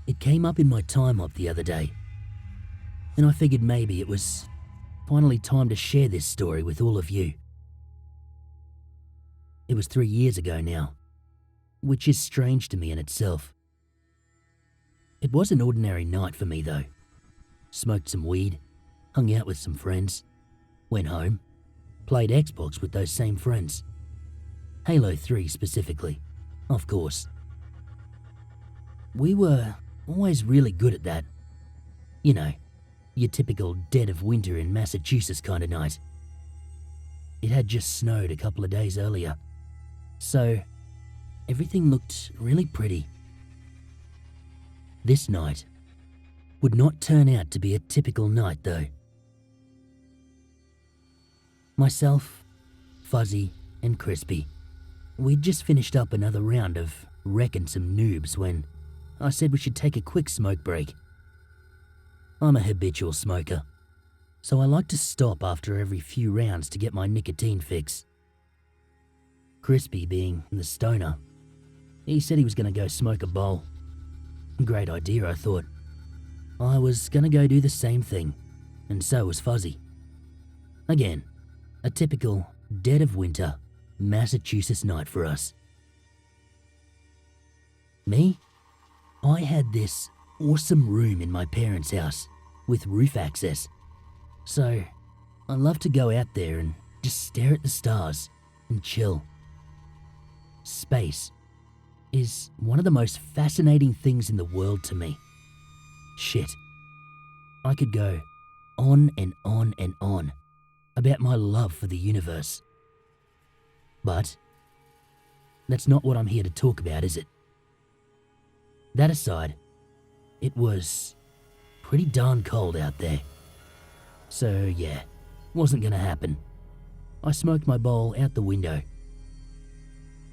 It came up in my time hop the other day, and I figured maybe it was finally time to share this story with all of you. It was 3 years ago now, which is strange to me in itself. It was an ordinary night for me though. Smoked some weed, hung out with some friends, went home, played Xbox with those same friends. Halo 3 specifically, of course. We were always really good at that. You know, your typical dead of winter in Massachusetts kind of night. It had just snowed a couple of days earlier, so everything looked really pretty. This night would not turn out to be a typical night though. Myself, Fuzzy, and Crispy, we'd just finished up another round of wrecking some noobs when I said we should take a quick smoke break. I'm a habitual smoker, so I like to stop after every few rounds to get my nicotine fix. Crispy, being the stoner, he said he was going to go smoke a bowl. Great idea, I thought. I was going to go do the same thing, and so was Fuzzy. Again, a typical dead of winter Massachusetts night for us. Me? I had this awesome room in my parents' house with roof access, so I love to go out there and just stare at the stars and chill. Space is one of the most fascinating things in the world to me. Shit, I could go on and on and on about my love for the universe. But that's not what I'm here to talk about, is it? That aside, it was pretty darn cold out there. So yeah, wasn't gonna happen. I smoked my bowl out the window.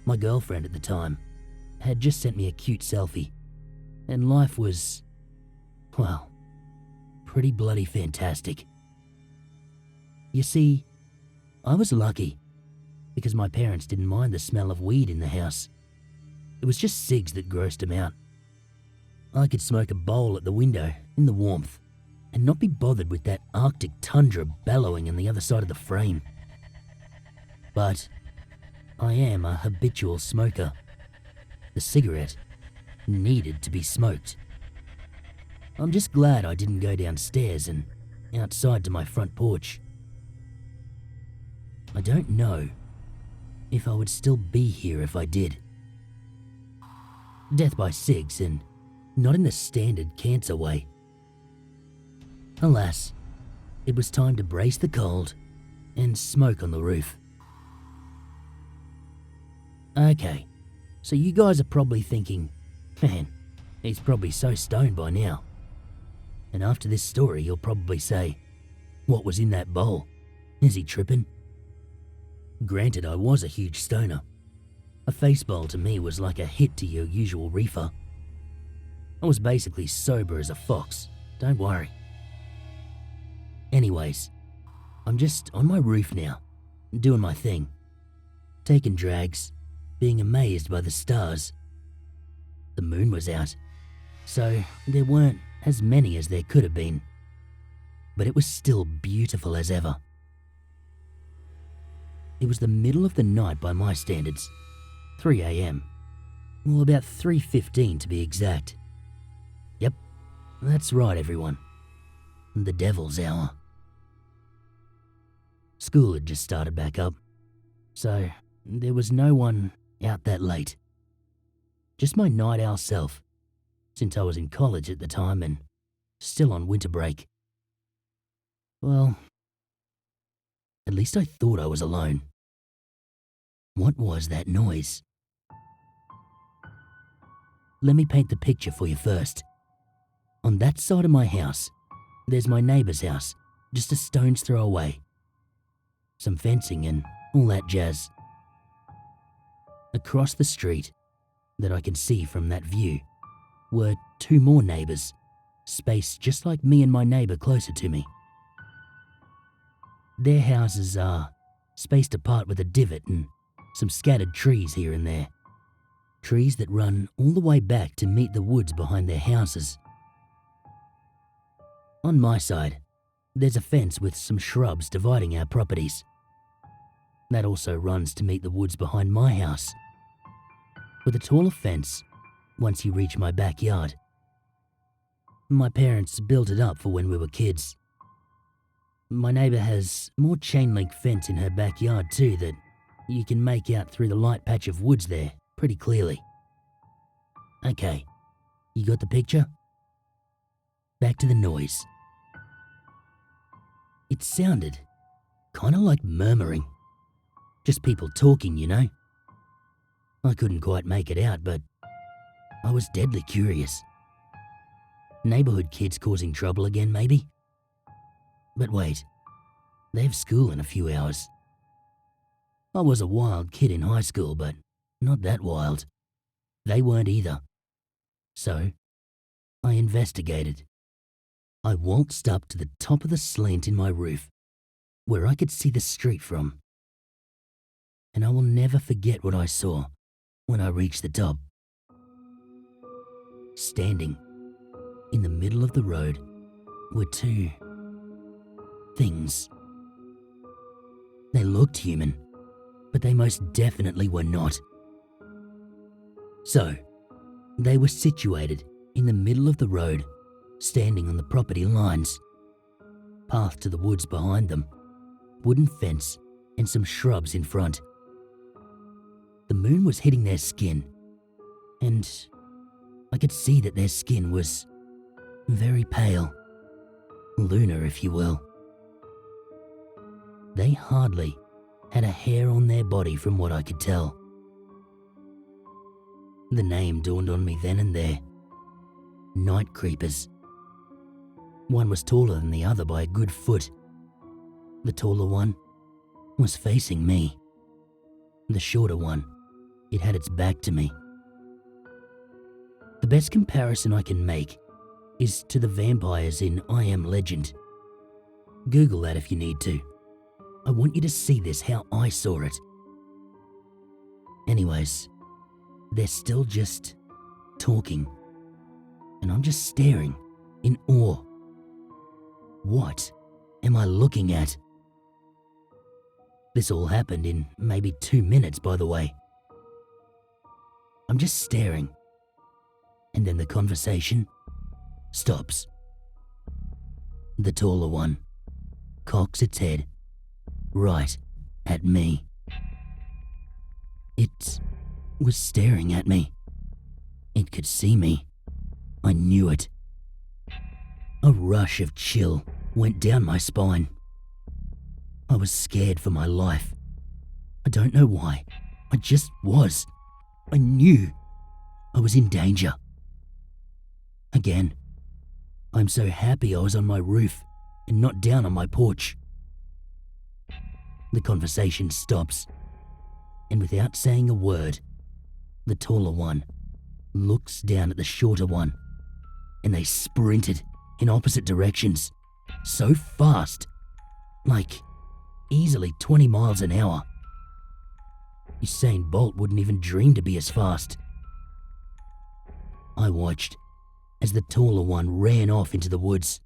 My girlfriend at the time had just sent me a cute selfie, and life was, well, pretty bloody fantastic. You see, I was lucky because my parents didn't mind the smell of weed in the house. It was just cigs that grossed them out. I could smoke a bowl at the window in the warmth and not be bothered with that Arctic tundra bellowing on the other side of the frame. But I am a habitual smoker. The cigarette needed to be smoked. I'm just glad I didn't go downstairs and outside to my front porch. I don't know if I would still be here if I did. Death by cigs, and not in the standard cancer way. Alas, it was time to brace the cold and smoke on the roof. Okay, so you guys are probably thinking, man, he's probably so stoned by now. And after this story, you'll probably say, what was in that bowl? Is he tripping? Granted, I was a huge stoner. A face bowl to me was like a hit to your usual reefer. I was basically sober as a fox, don't worry. Anyways, I'm just on my roof now, doing my thing. Taking drags, being amazed by the stars. The moon was out, so there weren't as many as there could have been. But it was still beautiful as ever. It was the middle of the night by my standards, 3 a.m. Well, about 3:15 to be exact. Yep, that's right everyone. The devil's hour. School had just started back up, so there was no one out that late. Just my night owl self, since I was in college at the time and still on winter break. Well, at least I thought I was alone. What was that noise? Let me paint the picture for you first. On that side of my house, there's my neighbour's house, just a stone's throw away. Some fencing and all that jazz. Across the street, that I can see from that view, were 2 more neighbours, spaced just like me and my neighbour closer to me. Their houses are spaced apart with a divot and some scattered trees here and there. trees that run all the way back to meet the woods behind their houses. On my side, there's a fence with some shrubs dividing our properties. That also runs to meet the woods behind my house, with a taller fence once you reach my backyard. My parents built it up for when we were kids. My neighbour has more chain link fence in her backyard too that you can make out through the light patch of woods there pretty clearly. Okay, you got the picture? Back to the noise. It sounded kind of like murmuring. Just people talking, you know? I couldn't quite make it out, but I was deadly curious. Neighbourhood kids causing trouble again, maybe? But wait, they have school in a few hours. I was a wild kid in high school, but not that wild. They weren't either. So, I investigated. I waltzed up to the top of the slant in my roof, where I could see the street from. And I will never forget what I saw when I reached the top. Standing in the middle of the road were two things. They looked human, but they most definitely were not. So, they were situated in the middle of the road, standing on the property lines. Path to the woods behind them, wooden fence, and some shrubs in front. The moon was hitting their skin, and I could see that their skin was very pale, lunar if you will. They hardly had a hair on their body from what I could tell. The name dawned on me then and there. Night creepers. One was taller than the other by a good foot. The taller one was facing me. The shorter one, it had its back to me. The best comparison I can make is to the vampires in I Am Legend. Google that if you need to. I want you to see this how I saw it. Anyways, they're still just talking, and I'm just staring in awe. What am I looking at? This all happened in maybe 2 minutes, by the way. I'm just staring, and then the conversation stops. The taller one cocks its head right at me. It was staring at me. It could see me. I knew it. A rush of chill went down my spine. I was scared for my life. I don't know why. I just was. I knew I was in danger. Again, I'm so happy I was on my roof and not down on my porch. The conversation stops, and without saying a word, the taller one looks down at the shorter one, and they sprinted in opposite directions, so fast, like easily 20 miles an hour. Usain Bolt wouldn't even dream to be as fast. I watched as the taller one ran off into the woods,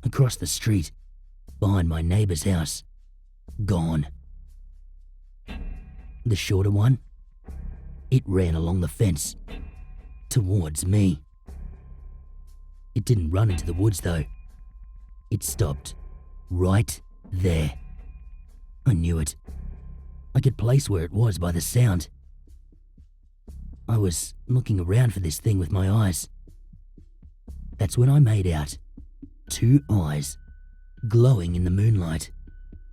across the street, behind my neighbour's house. Gone. The shorter one, it ran along the fence, towards me. It didn't run into the woods though. It stopped right there. I knew it. I could place where it was by the sound. I was looking around for this thing with my eyes. That's when I made out 2 eyes glowing in the moonlight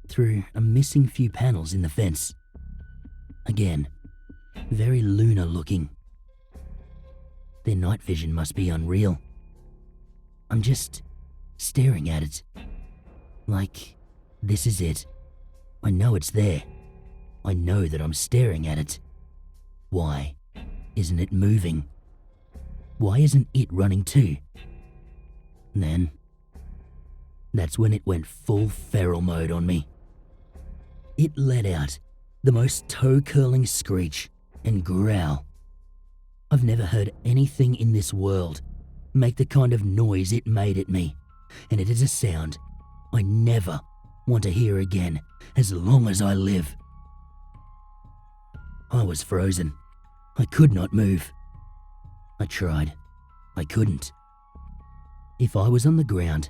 through a missing few panels in the fence. Again, very lunar looking. Their night vision must be unreal. I'm just staring at it. Like, this is it. I know it's there. I know that I'm staring at it. Why isn't it moving? Why isn't it running too? Then, that's when it went full feral mode on me. It let out the most toe-curling screech and growl. I've never heard anything in this world make the kind of noise it made at me, and it is a sound I never want to hear again as long as I live. I was frozen. I could not move. I tried. I couldn't. If I was on the ground,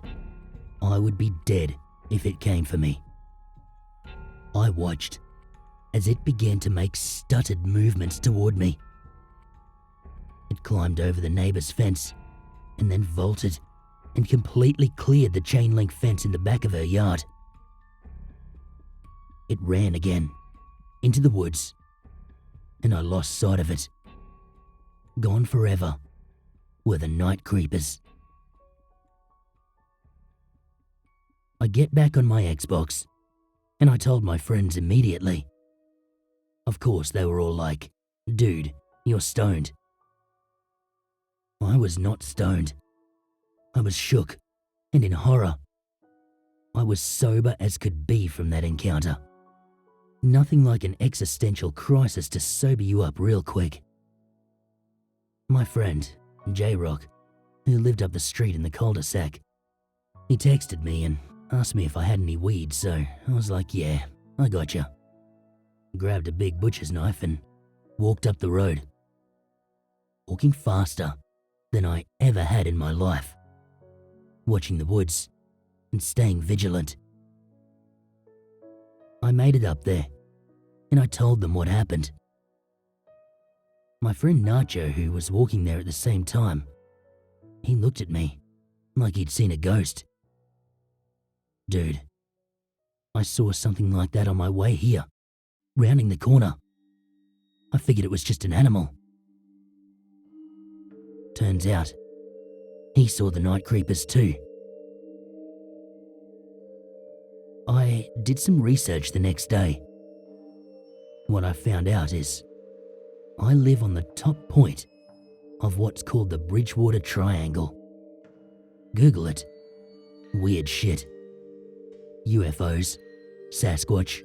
I would be dead if it came for me. I watched as it began to make stuttered movements toward me. It climbed over the neighbor's fence and then vaulted and completely cleared the chain link fence in the back of her yard. It ran again into the woods, and I lost sight of it. Gone forever were the night creepers. I get back on my Xbox, and I told my friends immediately. Of course, they were all like, "Dude, you're stoned." I was not stoned. I was shook and in horror. I was sober as could be from that encounter. Nothing like an existential crisis to sober you up real quick. My friend, J-Rock, who lived up the street in the cul-de-sac, he texted me and asked me if I had any weed, so I was like, "Yeah, I gotcha." Grabbed a big butcher's knife and walked up the road, walking faster than I ever had in my life, watching the woods and staying vigilant. I made it up there, and I told them what happened. My friend Nacho, who was walking there at the same time, he looked at me like he'd seen a ghost. "Dude, I saw something like that on my way here, rounding the corner. I figured it was just an animal." Turns out, he saw the night creepers too. I did some research the next day. What I found out is I live on the top point of what's called the Bridgewater Triangle. Google it. Weird shit. UFOs, Sasquatch,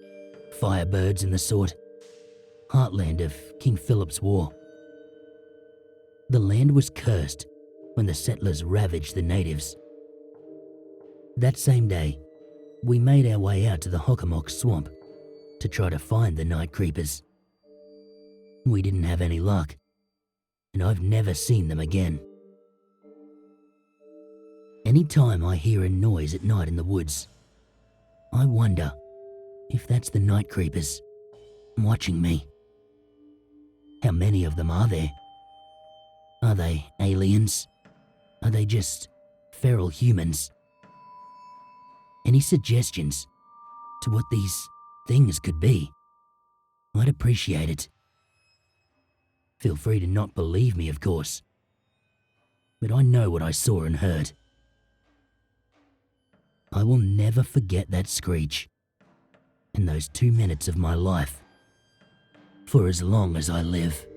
Firebirds and the sort. Heartland of King Philip's War. The land was cursed when the settlers ravaged the natives. That same day, we made our way out to the Hockomock Swamp to try to find the night creepers. We didn't have any luck, and I've never seen them again. Anytime I hear a noise at night in the woods, I wonder if that's the night creepers watching me. How many of them are there? Are they aliens? Are they just feral humans? Any suggestions to what these things could be? I'd appreciate it. Feel free to not believe me, of course, but I know what I saw and heard. I will never forget that screech and those 2 minutes of my life for as long as I live.